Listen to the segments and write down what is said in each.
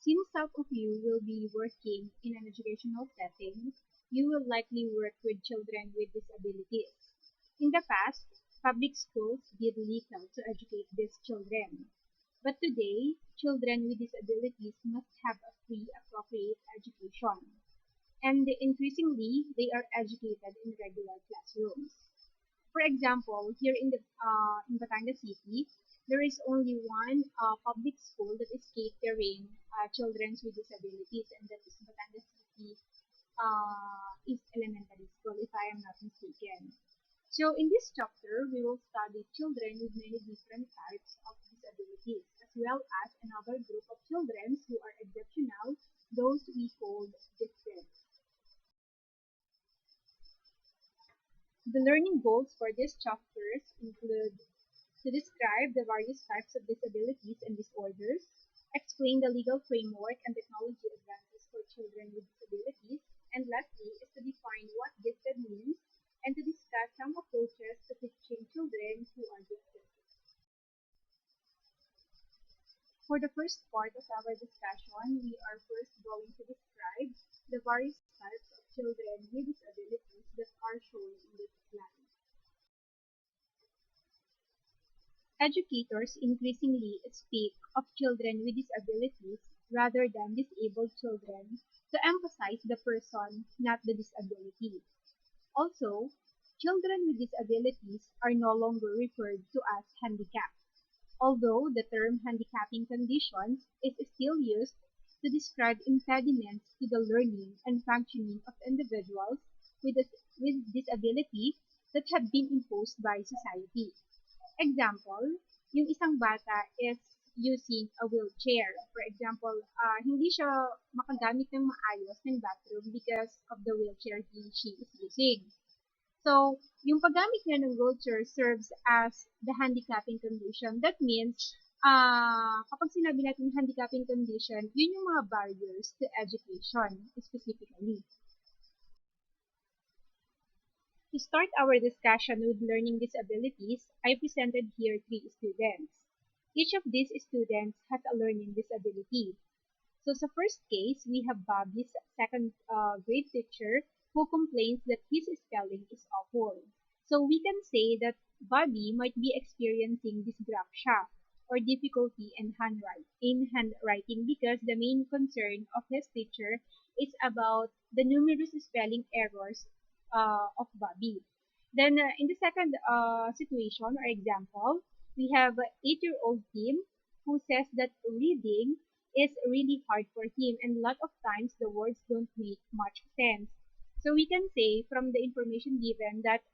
Since some of you will be working in an educational setting, you will likely work with children with disabilities. In the past, public schools did little to educate these children. But today, children with disabilities must have a free, appropriate education. And increasingly, they are educated in regular classrooms. For example, here in Batangas City, there is only one public school that is catering children with disabilities, and that is Batangas City East Elementary School, if I am not mistaken. So in this chapter, we will study children with many different types of disabilities, as well as another group of children who are exceptional, those we call gifted. The learning goals for these chapters include to describe the various types of disabilities and disorders, explain the legal framework and technology advances for children with disabilities, and lastly is to define what gifted means and to discuss some approaches to teaching children who are gifted. For the first part of our discussion, we are first going to describe the various types of children with disabilities that are shown in this slide. Educators increasingly speak of children with disabilities rather than disabled children to emphasize the person, not the disability. Also, children with disabilities are no longer referred to as handicapped, although the term handicapping conditions is still used to describe impediments to the learning and functioning of individuals with, with disability that have been imposed by society. Example, yung isang bata is using a wheelchair. For example, hindi siya makagamit ng maayos ng bathroom because of the wheelchair she is using. So, yung paggamit niya ng wheelchair serves as the handicapping condition. That means, kapag sinabi natin handicapping condition, yun yung mga barriers to education specifically. To start our discussion with learning disabilities, I presented here three students. Each of these students has a learning disability. So sa first case, we have Bobby's second grade teacher who complains that his spelling is awful. So we can say that Bobby might be experiencing dysgraphia or difficulty in handwriting because the main concern of his teacher is about the numerous spelling errors of Bobby. Then in the second situation or example, we have an 8-year-old Tim who says that reading is really hard for him and a lot of times the words don't make much sense. So we can say from the information given that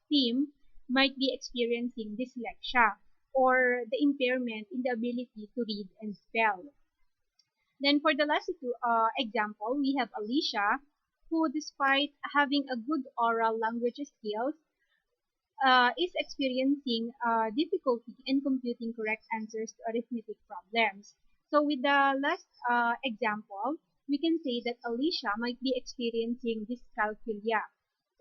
Tim might be experiencing dyslexia or the impairment in the ability to read and spell. Then for the last example, we have Alicia, who despite having a good oral language skills, is experiencing difficulty in computing correct answers to arithmetic problems. So with the last example, we can say that Alicia might be experiencing dyscalculia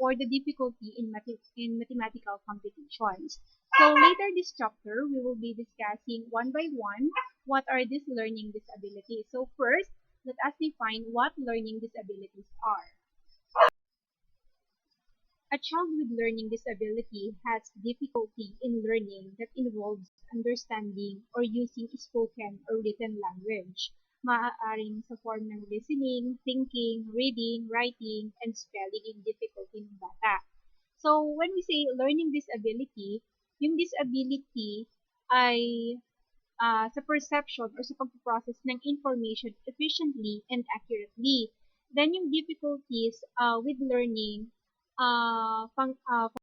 or the difficulty in mathematical computations. So later this chapter, we will be discussing one by one what are these learning disabilities. So first, let us define what learning disabilities are. A child with learning disability has difficulty in learning that involves understanding or using spoken or written language. Maaaring sa form ng listening, thinking, reading, writing, and spelling difficulty ng bata. So, when we say learning disability, yung disability ay sa perception or sa pag-process ng information efficiently and accurately. Then yung difficulties with learning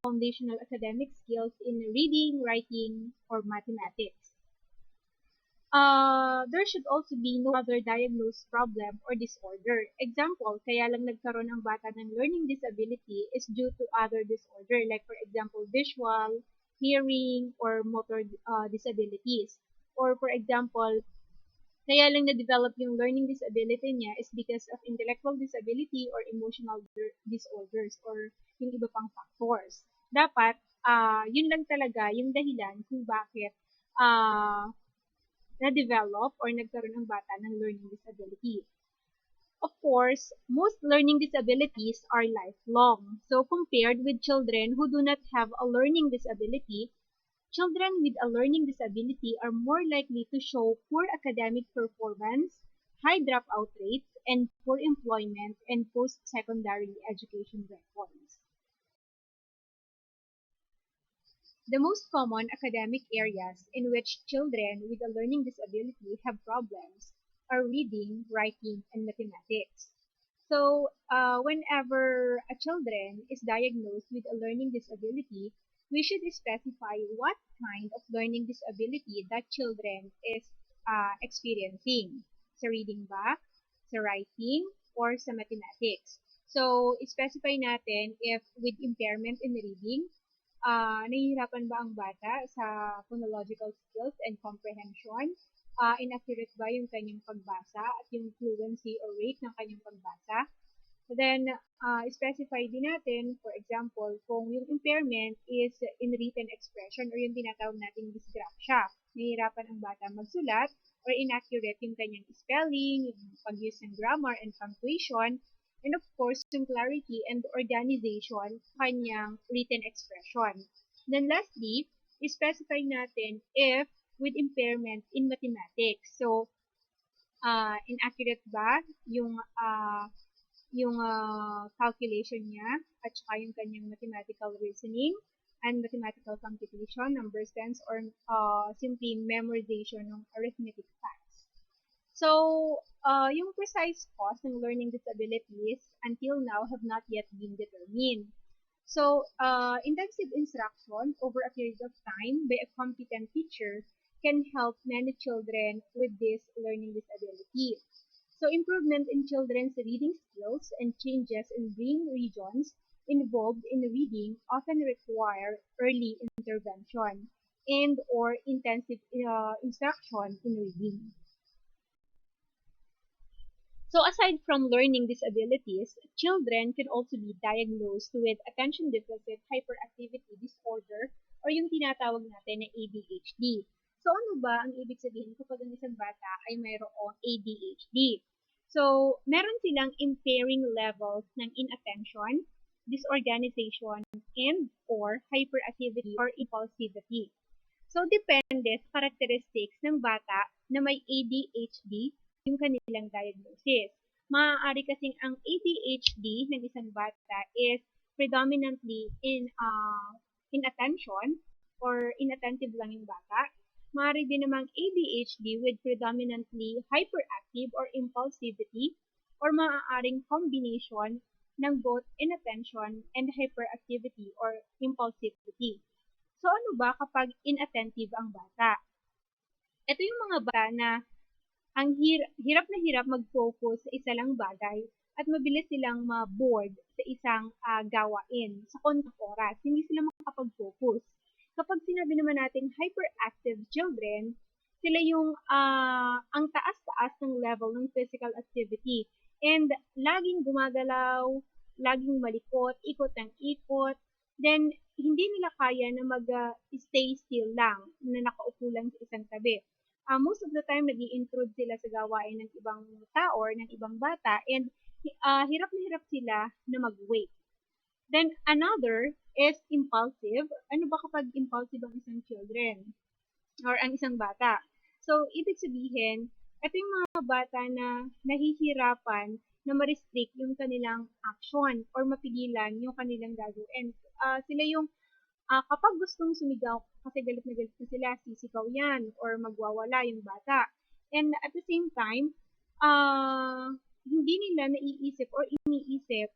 foundational academic skills in reading, writing, or mathematics. There should also be no other diagnosed problem or disorder. Example, kaya lang nagkaroon ang bata ng learning disability is due to other disorder like for example, visual, hearing, or motor disabilities. Or for example, kaya lang na-develop yung learning disability niya is because of intellectual disability or emotional disorders or yung iba pang factors. Dapat, yun lang talaga yung dahilan kung bakit na-develop or nagkaroon ng bata ng learning disability. Of course, most learning disabilities are lifelong. So compared with children who do not have a learning disability, children with a learning disability are more likely to show poor academic performance, high dropout rates, and poor employment and post-secondary education records. The most common academic areas in which children with a learning disability have problems are reading, writing, and mathematics. So, whenever a children is diagnosed with a learning disability, we should specify what kind of learning disability that children is experiencing. Sa reading ba, sa writing, or sa mathematics. So, specify natin if with impairment in reading, nahihirapan ba ang bata sa phonological skills and comprehension? Inaccurate ba yung kanyang pagbasa at yung fluency or rate ng kanyang pagbasa? Then, specify din natin, for example, kung yung impairment is in written expression or yung tinatawag nating dysgraphia. Nahihirapan ang bata magsulat or inaccurate yung kanyang spelling, yung pag-use ng grammar and punctuation, and of course, yung clarity and organization kanyang written expression. Then lastly, specify natin if with impairment in mathematics. So, inaccurate ba yung calculation niya at saka yung kanyang mathematical reasoning and mathematical computation, number sense, or simply memorization ng arithmetic facts. So, yung precise cause ng learning disabilities until now have not yet been determined. So, intensive instruction over a period of time by a competent teacher can help many children with this learning disability. So, improvement in children's reading skills and changes in brain regions involved in reading often require early intervention and or intensive instruction in reading. So aside from learning disabilities, children can also be diagnosed with attention deficit hyperactivity disorder or yung tinatawag natin na ADHD. So ano ba ang ibig sabihin kapag ang isang bata ay mayroong ADHD? So meron silang impairing levels ng inattention, disorganization, and or hyperactivity or impulsivity. So depende sa characteristics ng bata na may ADHD yung kanilang diagnosis. Maaari kasing ang ADHD ng isang bata is predominantly in attention or inattentive lang yung bata. Maaari din namang ADHD with predominantly hyperactive or impulsivity or maaaring combination ng both inattention and hyperactivity or impulsivity. So ano ba kapag inattentive ang bata? Ito yung mga bata na ang hirap na hirap mag-focus sa isa lang bagay at mabilis silang ma-bored sa isang gawain sa konting oras. Hindi sila makapag-focus. Kapag sinabi naman natin hyperactive children, sila yung ang taas-taas ng level ng physical activity and laging gumagalaw, laging malikot, ikot ng ikot, then hindi nila kaya na mag-stay still lang, na nakaupo lang sa isang tabi. Most of the time, nag-i-intrude sila sa gawain ng ibang tao or ng ibang bata and hirap na hirap sila na mag-wait. Then, another is impulsive. Ano ba kapag impulsive ang isang children or ang isang bata? So, ibig sabihin, ito yung mga bata na nahihirapan na ma-restrict yung kanilang action or mapigilan yung kanilang gagawin. Sila yung kapag gustong sumigaw, kasi galit na sila, sisigaw yan, or magwawala yung bata. And at the same time, hindi nila naiisip or iniisip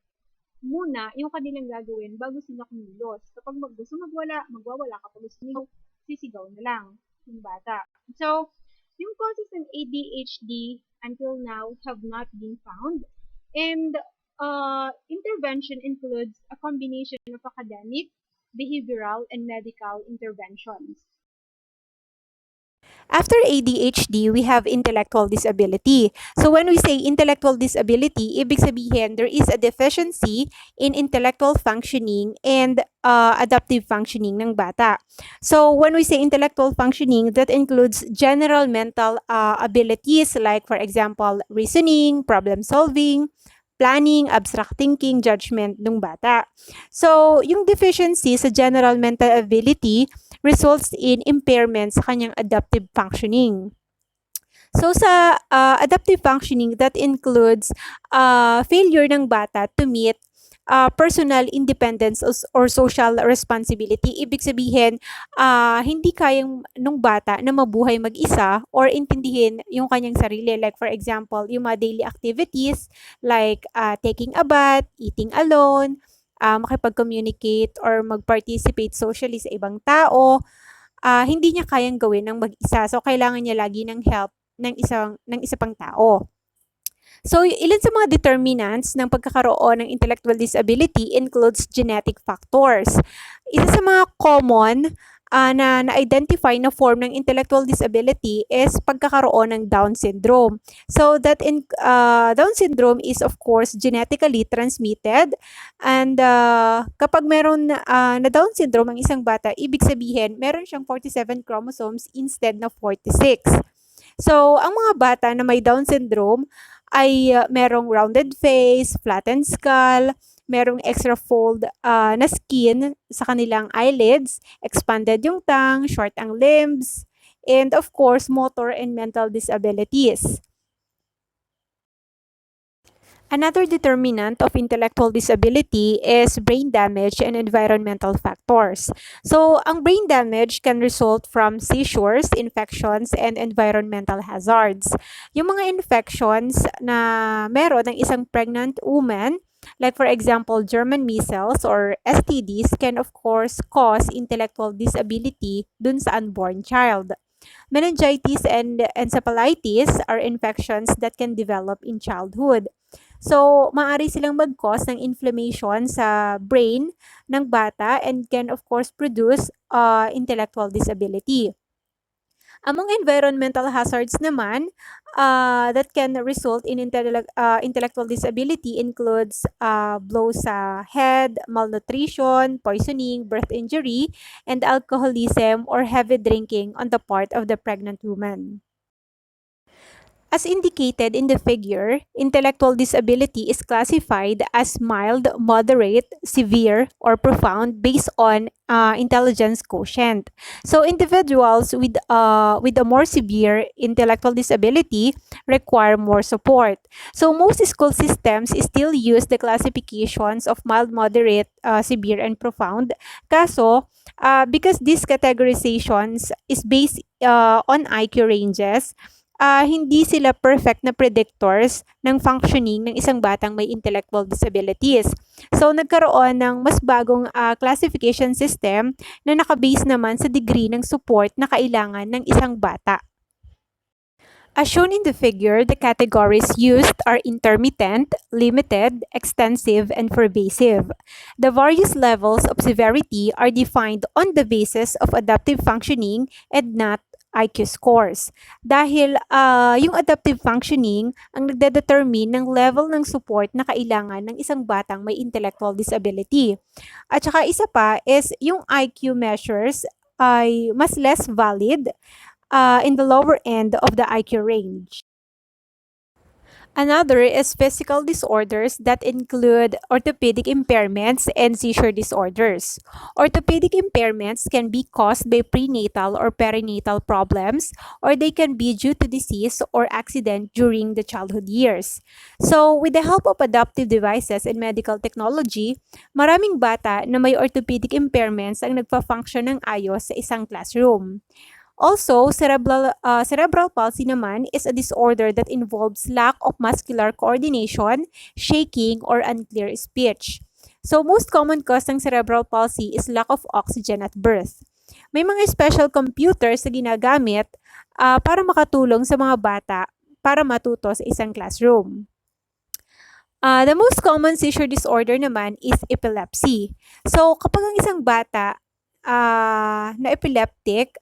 muna yung kanilang gagawin bago sila kumilos. Kapag gusto magwawala. Kapag gusto sumigaw, sisigaw na lang yung bata. So, yung causes ng ADHD until now have not been found. And intervention includes a combination of academic, behavioral, and medical interventions. After ADHD, we have intellectual disability. So when we say intellectual disability, ibig sabihin there is a deficiency in intellectual functioning and adaptive functioning ng bata. So when we say intellectual functioning, that includes general mental abilities like, for example, reasoning, problem solving, planning, abstract thinking, judgment ng bata. So, yung deficiency sa general mental ability results in impairment sa kanyang adaptive functioning. So sa adaptive functioning, that includes failure ng bata to meet personal independence or social responsibility. Ibig sabihin, hindi kayang nung bata na mabuhay mag-isa or intindihin yung kanyang sarili. Like for example, yung mga daily activities like taking a bath, eating alone, makipag-communicate or mag-participate socially sa ibang tao, hindi niya kayang gawin ng mag-isa. So, kailangan niya lagi ng help ng isa pang tao. So, ilan sa mga determinants ng pagkakaroon ng intellectual disability includes genetic factors. Isa sa mga common na na-identify na form ng intellectual disability is pagkakaroon ng Down syndrome. So, Down syndrome is of course genetically transmitted, and kapag meron na Down syndrome ang isang bata, ibig sabihin meron siyang 47 chromosomes instead na 46. So, ang mga bata na may Down syndrome ay merong rounded face, flattened skull, merong extra fold na skin sa kanilang eyelids, expanded yung tongue, short ang limbs, and of course, motor and mental disabilities. Another determinant of intellectual disability is brain damage and environmental factors. So, ang brain damage can result from seizures, infections, and environmental hazards. Yung mga infections na meron ng isang pregnant woman, like for example, German measles or STDs, can of course cause intellectual disability dun sa unborn child. Meningitis and encephalitis are infections that can develop in childhood. So, maaari silang mag-cause ng inflammation sa brain ng bata and can of course produce intellectual disability. Among environmental hazards naman that can result in intellectual disability includes blows sa head, malnutrition, poisoning, birth injury, and alcoholism or heavy drinking on the part of the pregnant woman. As indicated in the figure, intellectual disability is classified as mild, moderate, severe, or profound based on intelligence quotient. So individuals with a more severe intellectual disability require more support. So most school systems still use the classifications of mild, moderate, severe, and profound. Kaso, because these categorizations is based on IQ ranges, hindi sila perfect na predictors ng functioning ng isang batang may intellectual disabilities. So, nagkaroon ng mas bagong classification system na nakabase naman sa degree ng support na kailangan ng isang bata. As shown in the figure, the categories used are intermittent, limited, extensive, and pervasive. The various levels of severity are defined on the basis of adaptive functioning and not IQ scores. Dahil yung adaptive functioning ang nagdedetermine ng level ng support na kailangan ng isang batang may intellectual disability. At saka isa pa is yung IQ measures ay mas less valid in the lower end of the IQ range. Another is physical disorders that include orthopedic impairments and seizure disorders. Orthopedic impairments can be caused by prenatal or perinatal problems, or they can be due to disease or accident during the childhood years. So, with the help of adaptive devices and medical technology, maraming bata na may orthopedic impairments ang nagpa-function ng ayos sa isang classroom. Also, cerebral palsy naman is a disorder that involves lack of muscular coordination, shaking, or unclear speech. So, most common cause ng cerebral palsy is lack of oxygen at birth. May mga special computers na ginagamit para makatulong sa mga bata para matuto sa isang classroom. The most common seizure disorder naman is epilepsy. So, kapag ang isang bata na epileptic,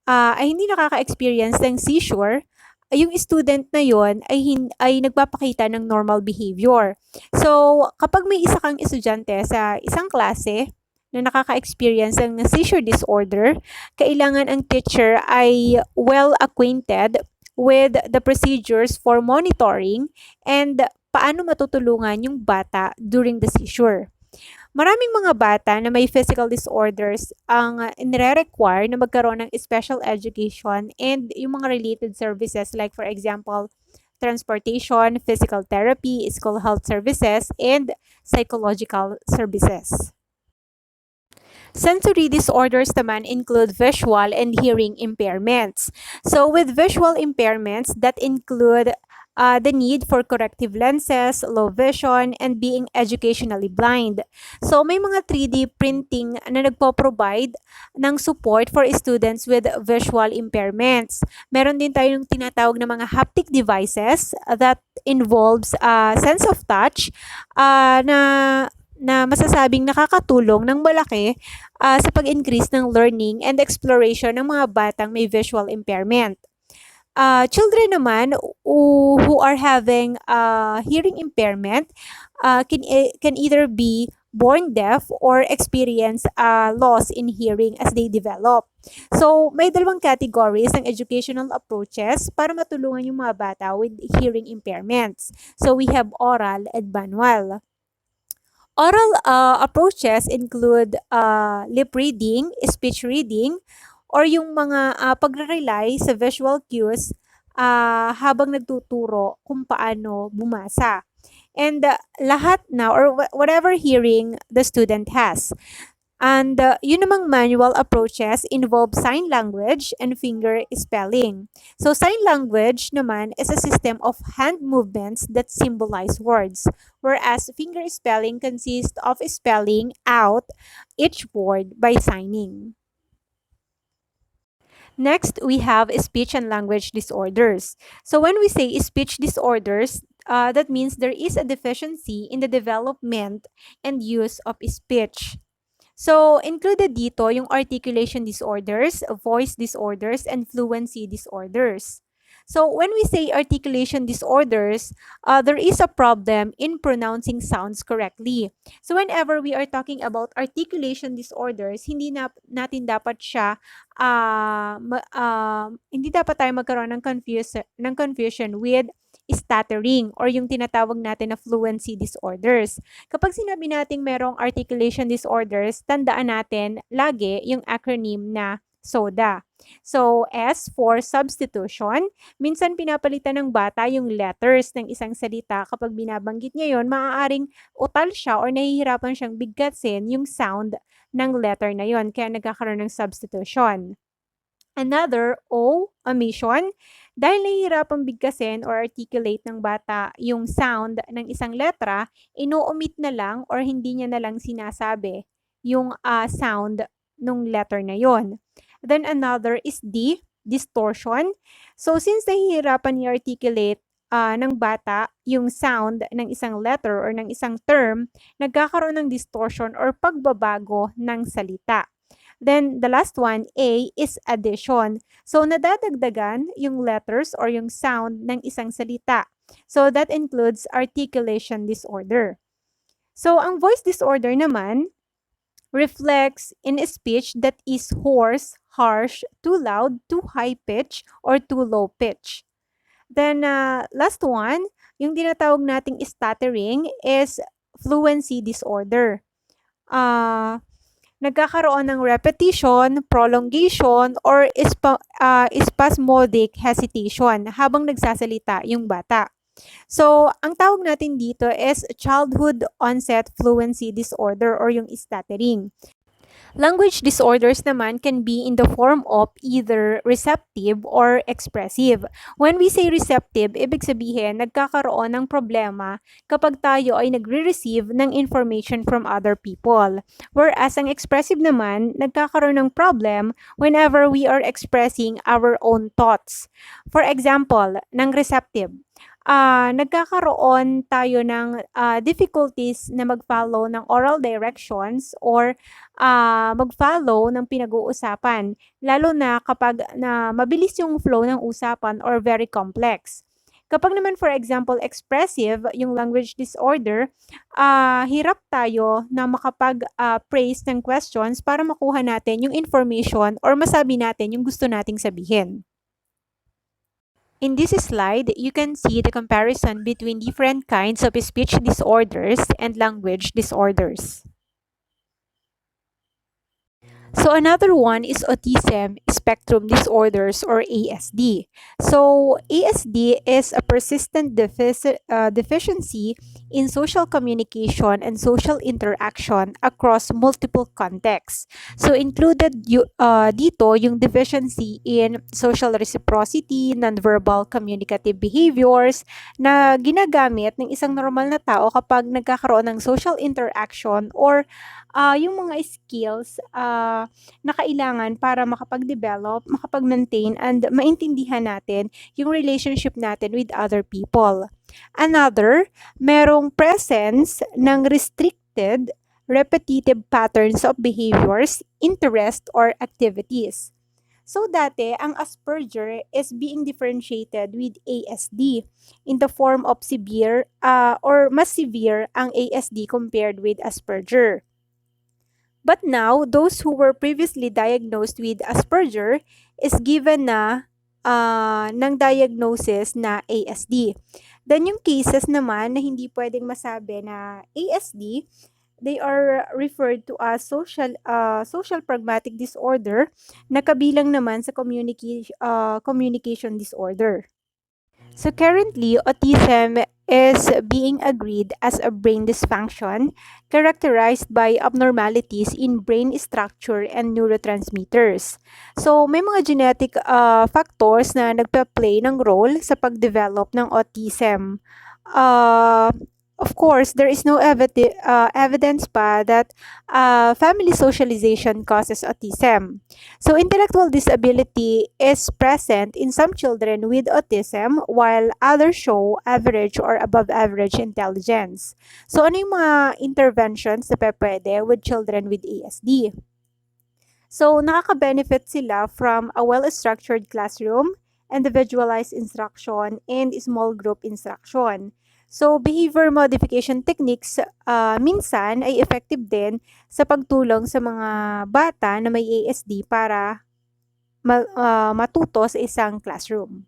ay hindi nakaka-experience ng seizure, yung student na yon ay nagpapakita ng normal behavior. So, kapag may isa kang estudyante sa isang klase na nakaka-experience ng seizure disorder, kailangan ang teacher ay well acquainted with the procedures for monitoring and paano matutulungan yung bata during the seizure. Maraming mga bata na may physical disorders ang nire-require na magkaroon ng special education and yung mga related services like for example, transportation, physical therapy, school health services, and psychological services. Sensory disorders naman include visual and hearing impairments. So with visual impairments, that include the need for corrective lenses, low vision, and being educationally blind. So may mga 3D printing na nagpo-provide ng support for students with visual impairments. Meron din tayong tinatawag na mga haptic devices that involves sense of touch na masasabing nakakatulong ng malaki sa pag-increase ng learning and exploration ng mga batang may visual impairment. Children naman who are having hearing impairment can either be born deaf or experience loss in hearing as they develop. So, may dalawang categories ng educational approaches para matulungan yung mga bata with hearing impairments. So, we have oral and manual. Oral approaches include lip reading, speech reading, or yung mga pagre-rely sa visual cues habang nagtuturo kung paano bumasa. And lahat na or whatever hearing the student has. And yun namang manual approaches involve sign language and finger spelling. So sign language naman is a system of hand movements that symbolize words, whereas finger spelling consists of spelling out each word by signing. Next, we have speech and language disorders. So when we say speech disorders, that means there is a deficiency in the development and use of speech. So, included dito yung articulation disorders, voice disorders, and fluency disorders. So, when we say articulation disorders, there is a problem in pronouncing sounds correctly. So, whenever we are talking about articulation disorders, natin dapat siya, hindi dapat tayo magkaroon ng confusion with stuttering or yung tinatawag natin na fluency disorders. Kapag sinabi nating merong articulation disorders, tandaan natin lagi yung acronym na SODA. So, S for substitution. Minsan pinapalitan ng bata yung letters ng isang salita. Kapag binabanggit niya yon, maaaring utal siya or nahihirapan siyang bigkasin yung sound ng letter na yon. Kaya nagkakaroon ng substitution. Another, O, omission. Dahil nahihirapang bigkasin or articulate ng bata yung sound ng isang letra, ino-omit na lang or hindi niya na lang sinasabi yung sound ng letter na yon. Then another is D, distortion. So since nahihirapan i-articulate ng bata yung sound ng isang letter or ng isang term, nagkakaroon ng distortion or pagbabago ng salita. Then, the last one, A, is addition. So, nadadagdagan yung letters or yung sound ng isang salita. So, that includes articulation disorder. So, ang voice disorder naman reflects in a speech that is hoarse, harsh, too loud, too high pitch, or too low pitch. Then, last one, yung tinatawag nating stuttering is fluency disorder. Nagkakaroon ng repetition, prolongation, or spasmodic hesitation habang nagsasalita yung bata. So, ang tawag natin dito is childhood onset fluency disorder or yung stuttering. Language disorders naman can be in the form of either receptive or expressive. When we say receptive, ibig sabihin nagkakaroon ng problema kapag tayo ay nagre-receive ng information from other people. Whereas ang expressive naman, nagkakaroon ng problem whenever we are expressing our own thoughts. For example, ng receptive, nagkakaroon tayo ng difficulties na mag-follow ng oral directions or mag-follow ng pinag-uusapan, lalo na kapag na mabilis yung flow ng usapan or very complex. Kapag naman for example expressive yung language disorder, hirap tayo na makapag-praise ng questions para makuha natin yung information or masabi natin yung gusto nating sabihin. In this slide, you can see the comparison between different kinds of speech disorders and language disorders. So another one is autism spectrum disorders or ASD. So ASD is a persistent deficiency in social communication and social interaction across multiple contexts. So included dito yung deficiency in social reciprocity, nonverbal communicative behaviors na ginagamit ng isang normal na tao kapag nagkakaroon ng social interaction or yung mga skills na kailangan para makapag-develop, makapag-maintain, and maintindihan natin yung relationship natin with other people. Another, merong presence ng restricted, repetitive patterns of behaviors, interest, or activities. So dati, ang Asperger is being differentiated with ASD in the form of severe or mas severe ang ASD compared with Asperger. But now, those who were previously diagnosed with Asperger is given na ng diagnosis na ASD. Then yung cases naman na hindi pwedeng masabi na ASD, they are referred to as social pragmatic disorder na kabilang naman sa communication disorder. So currently, autism is being agreed as a brain dysfunction characterized by abnormalities in brain structure and neurotransmitters. So may mga genetic factors na nagpa-play ng role sa pag-develop ng autism. Of course, there is no evidence pa that family socialization causes autism. So, intellectual disability is present in some children with autism while others show average or above average intelligence. So, ano yung mga interventions na pwede with children with ASD? So, nakaka-benefit sila from a well-structured classroom, individualized instruction, and small group instruction. So, behavior modification techniques minsan ay effective din sa pagtulong sa mga bata na may ASD para matuto sa isang classroom.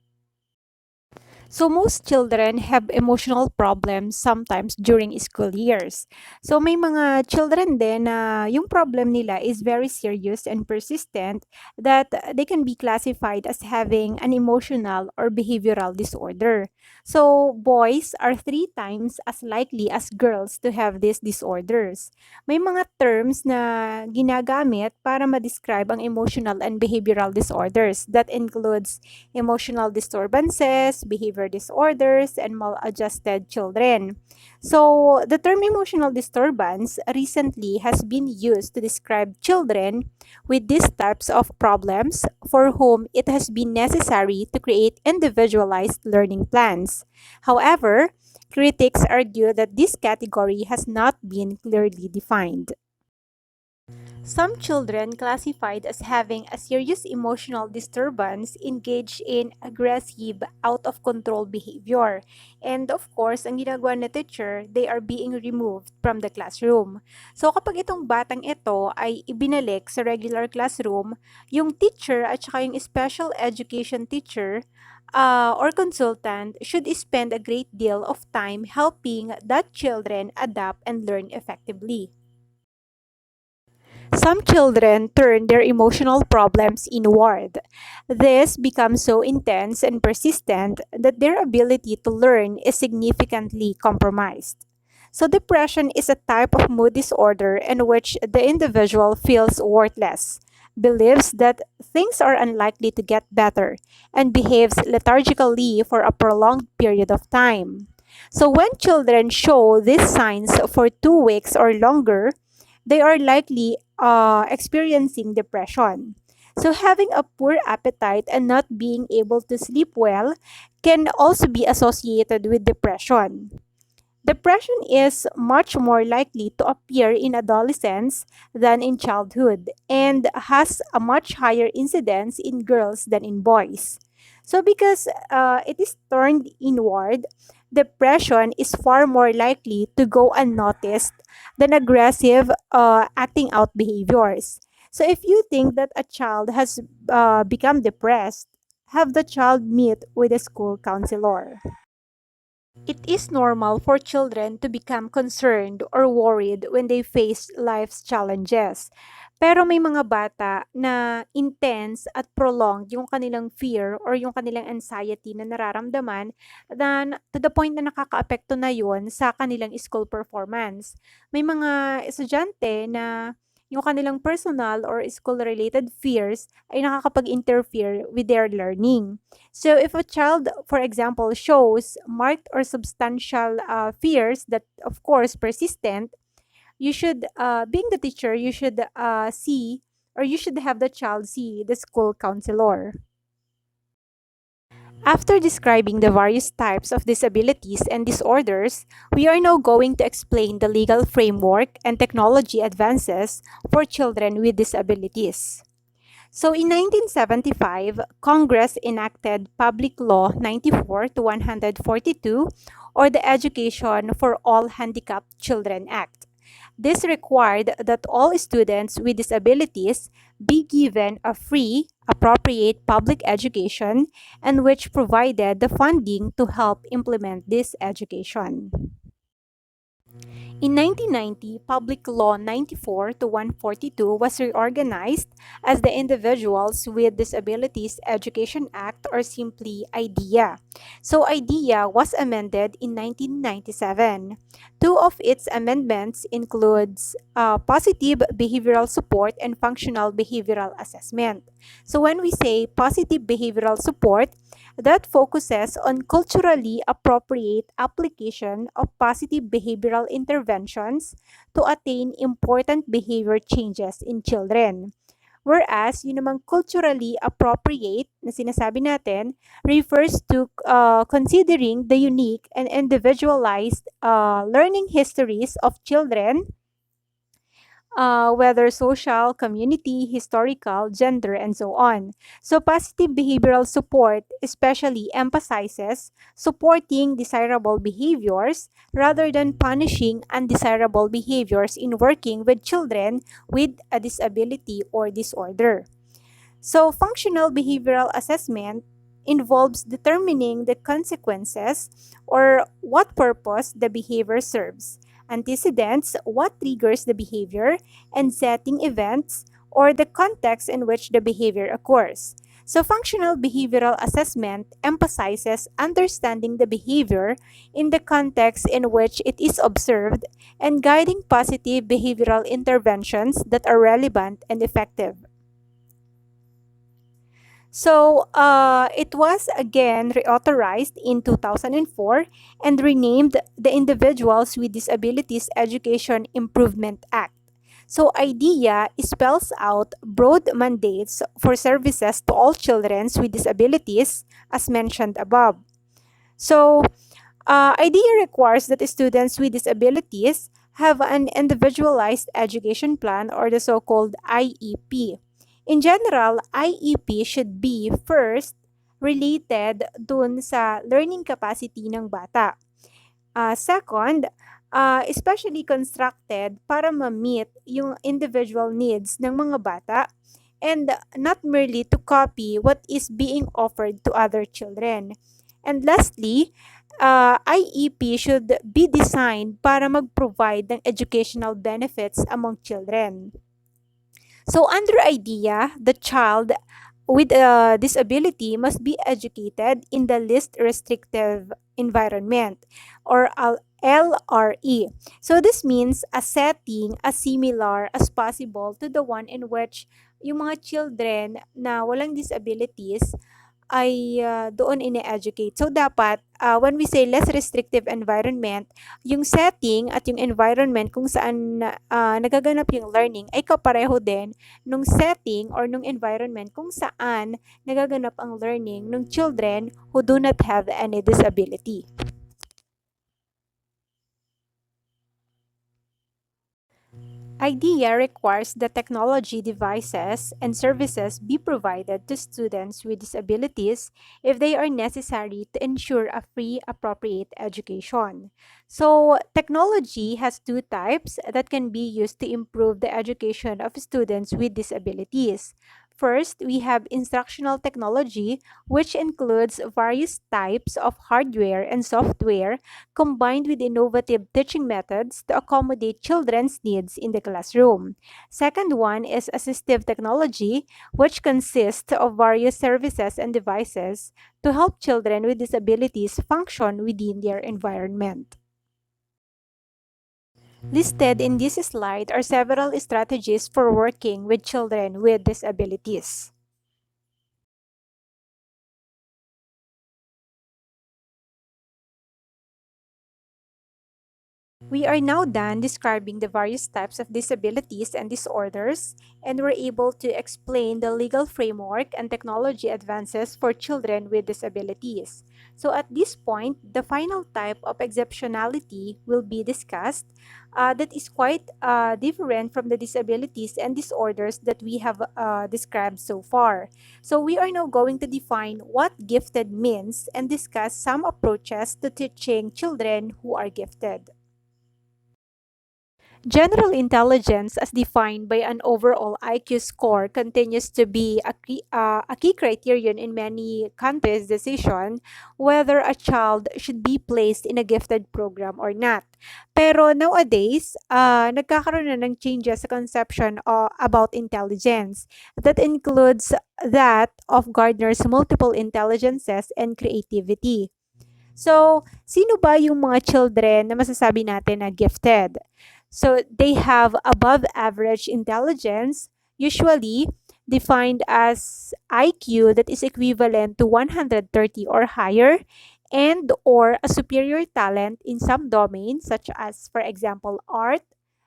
So most children have emotional problems sometimes during school years. So may mga children din na yung problem nila is very serious and persistent that they can be classified as having an emotional or behavioral disorder. So boys are 3 times as likely as girls to have these disorders. May mga terms na ginagamit para ma-describe ang emotional and behavioral disorders that includes emotional disturbances, behavior disorders, and maladjusted children. So, the term emotional disturbance recently has been used to describe children with these types of problems for whom it has been necessary to create individualized learning plans. However, critics argue that this category has not been clearly defined. Some children classified as having a serious emotional disturbance engage in aggressive, out-of-control behavior. And of course, ang ginagawa na teacher, they are being removed from the classroom. So kapag itong batang ito ay ibinalik sa regular classroom, yung teacher at saka yung special education teacher or consultant should spend a great deal of time helping that children adapt and learn effectively. Some children turn their emotional problems inward. This becomes so intense and persistent that their ability to learn is significantly compromised. So, depression is a type of mood disorder in which the individual feels worthless, believes that things are unlikely to get better, and behaves lethargically for a prolonged period of time. So, when children show these signs for 2 weeks or longer, they are likely experiencing depression. So having a poor appetite and not being able to sleep well can also be associated with depression. Depression is much more likely to appear in adolescence than in childhood and has a much higher incidence in girls than in boys. So, because it is turned inward, depression is far more likely to go unnoticed than aggressive acting out behaviors. So, if you think that a child has become depressed, have the child meet with a school counselor. It is normal for children to become concerned or worried when they face life's challenges. Pero may mga bata na intense at prolonged yung kanilang fear or yung kanilang anxiety na nararamdaman to the point na nakakaapekto na yun sa kanilang school performance. May mga estudyante na yung kanilang personal or school-related fears ay nakakapag-interfere with their learning. So, if a child, for example, shows marked or substantial fears that, of course, persistent, you should, being the teacher, you should see or you should have the child see the school counselor. After describing the various types of disabilities and disorders, we are now going to explain the legal framework and technology advances for children with disabilities. So in 1975, Congress enacted Public Law 94 to 142 or the Education for All Handicapped Children Act. This required that all students with disabilities be given a free, appropriate public education and which provided the funding to help implement this education. In 1990, Public Law 94 to 142 was reorganized as the Individuals with Disabilities Education Act or simply IDEA. So IDEA was amended in 1997. Two of its amendments includes positive behavioral support and functional behavioral assessment. So when we say positive behavioral support, that focuses on culturally appropriate application of positive behavioral interventions to attain important behavior changes in children. Whereas, yun namang culturally appropriate na sinasabi natin refers to considering the unique and individualized learning histories of children, whether social, community, historical, gender, and so on. So, positive behavioral support especially emphasizes supporting desirable behaviors rather than punishing undesirable behaviors in working with children with a disability or disorder. So, functional behavioral assessment involves determining the consequences or what purpose the behavior serves, antecedents, what triggers the behavior, and setting events or the context in which the behavior occurs. So, functional behavioral assessment emphasizes understanding the behavior in the context in which it is observed and guiding positive behavioral interventions that are relevant and effective. So, it was again reauthorized in 2004 and renamed the Individuals with Disabilities Education Improvement Act. So, IDEA spells out broad mandates for services to all children with disabilities, as mentioned above. So, IDEA requires that students with disabilities have an individualized education plan or the so-called IEP. In general, IEP should be first related dun sa learning capacity ng bata. Second, especially constructed para ma-meet yung individual needs ng mga bata and not merely to copy what is being offered to other children. And lastly, IEP should be designed para mag-provide ng educational benefits among children. So under IDEA, the child with a disability must be educated in the least restrictive environment or LRE. So this means a setting as similar as possible to the one in which yung mga children na walang disabilities ay doon ine-educate. So dapat when we say less restrictive environment, yung setting at yung environment kung saan nagaganap yung learning ay kapareho din nung setting or nung environment kung saan nagaganap ang learning ng children who do not have any disability. IDEA requires that technology devices and services be provided to students with disabilities if they are necessary to ensure a free, appropriate education. So, technology has two types that can be used to improve the education of students with disabilities. First, we have instructional technology, which includes various types of hardware and software combined with innovative teaching methods to accommodate children's needs in the classroom. Second one is assistive technology, which consists of various services and devices to help children with disabilities function within their environment. Listed in this slide are several strategies for working with children with disabilities. We are now done describing the various types of disabilities and disorders, and we're able to explain the legal framework and technology advances for children with disabilities. So, at this point, the final type of exceptionality will be discussed that is quite different from the disabilities and disorders that we have described so far. So, we are now going to define what gifted means and discuss some approaches to teaching children who are gifted. General intelligence, as defined by an overall IQ score, continues to be a key criterion in many countries' decision whether a child should be placed in a gifted program or not. Pero nowadays, nagkakaroon na ng changes sa conception about intelligence. That includes that of Gardner's multiple intelligences and creativity. So, sino ba yung mga children na masasabi natin na gifted? So, they have above average intelligence, usually defined as IQ that is equivalent to 130 or higher, and or a superior talent in some domains such as, for example, art,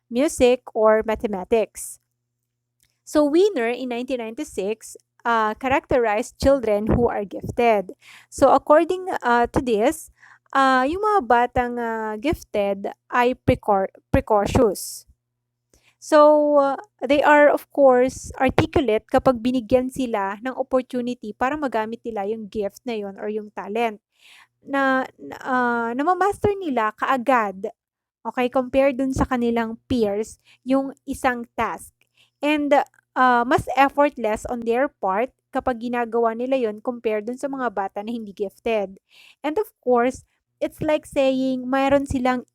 music, or mathematics. So, Wiener in 1996 characterized children who are gifted. So, according to this, yung mga batang gifted ay precocious. So, they are of course articulate kapag binigyan sila ng opportunity para magamit nila yung gift na yon or yung talent na mamaster nila kaagad. Okay, compare dun sa kanilang peers yung isang task. And mas effortless on their part kapag ginagawa nila yon compare dun sa mga bata na hindi gifted. And of course, it's like saying mayroon silang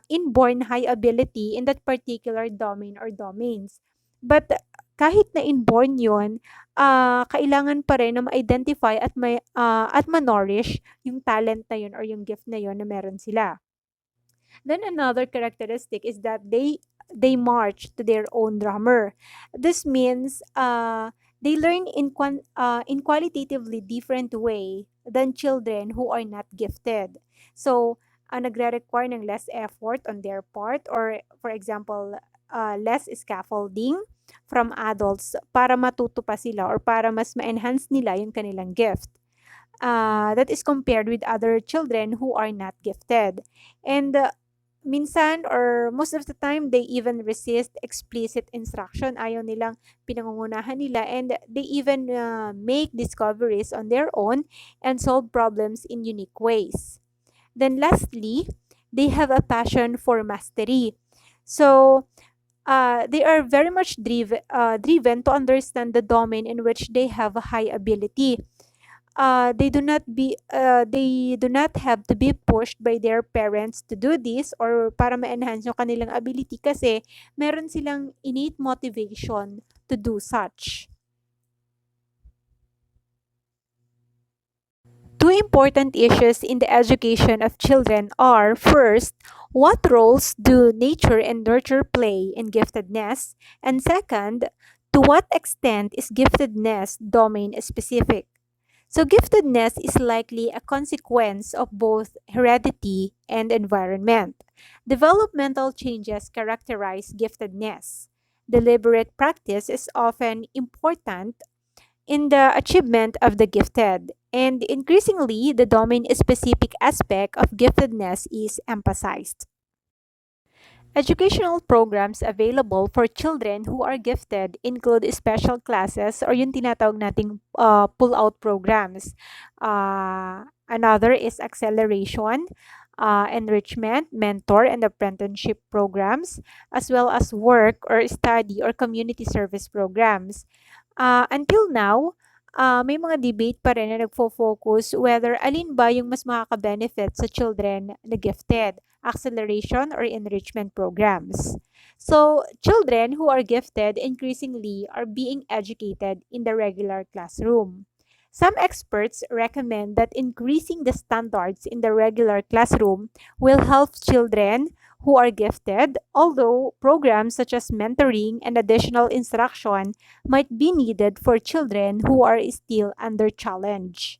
inborn high ability in that particular domain or domains. But kahit na inborn yon, kailangan pa rin na ma-identify at ma-nourish yung talent na yun or yung gift na yun na meron sila. Then another characteristic is that they march to their own drummer. This means they learn in qualitatively different way than children who are not gifted. So, nagre-require ng less effort on their part, or for example, less scaffolding from adults para matuto pa sila or para mas ma-enhance nila yung kanilang gift. That is compared with other children who are not gifted. And minsan or most of the time, they even resist explicit instruction. Ayaw nilang pinangungunahan nila, and they even make discoveries on their own and solve problems in unique ways. Then lastly, they have a passion for mastery. So, they are very much driven to understand the domain in which they have a high ability. They do not have to be pushed by their parents to do this or para ma-enhance yung kanilang ability kasi meron silang innate motivation to do such. Two important issues in the education of children are, first, what roles do nature and nurture play in giftedness? And second, to what extent is giftedness domain specific? So, giftedness is likely a consequence of both heredity and environment. Developmental changes characterize giftedness. Deliberate practice is often important in the achievement of the gifted, and increasingly, the domain specific aspect of giftedness is emphasized. Educational programs available for children who are gifted include special classes or yung tinatawag nating pull-out programs. Another is acceleration, enrichment, mentor, and apprenticeship programs, as well as work or study or community service programs. Until now, may mga debate pa rin na nagfo-focus whether alin ba yung mas makaka-benefit sa children na gifted, acceleration or enrichment programs. So, children who are gifted increasingly are being educated in the regular classroom. Some experts recommend that increasing the standards in the regular classroom will help children who are gifted, although programs such as mentoring and additional instruction might be needed for children who are still under challenge.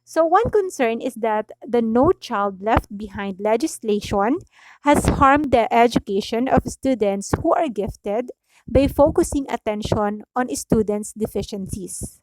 So, one concern is that the No Child Left Behind legislation has harmed the education of students who are gifted by focusing attention on students' deficiencies.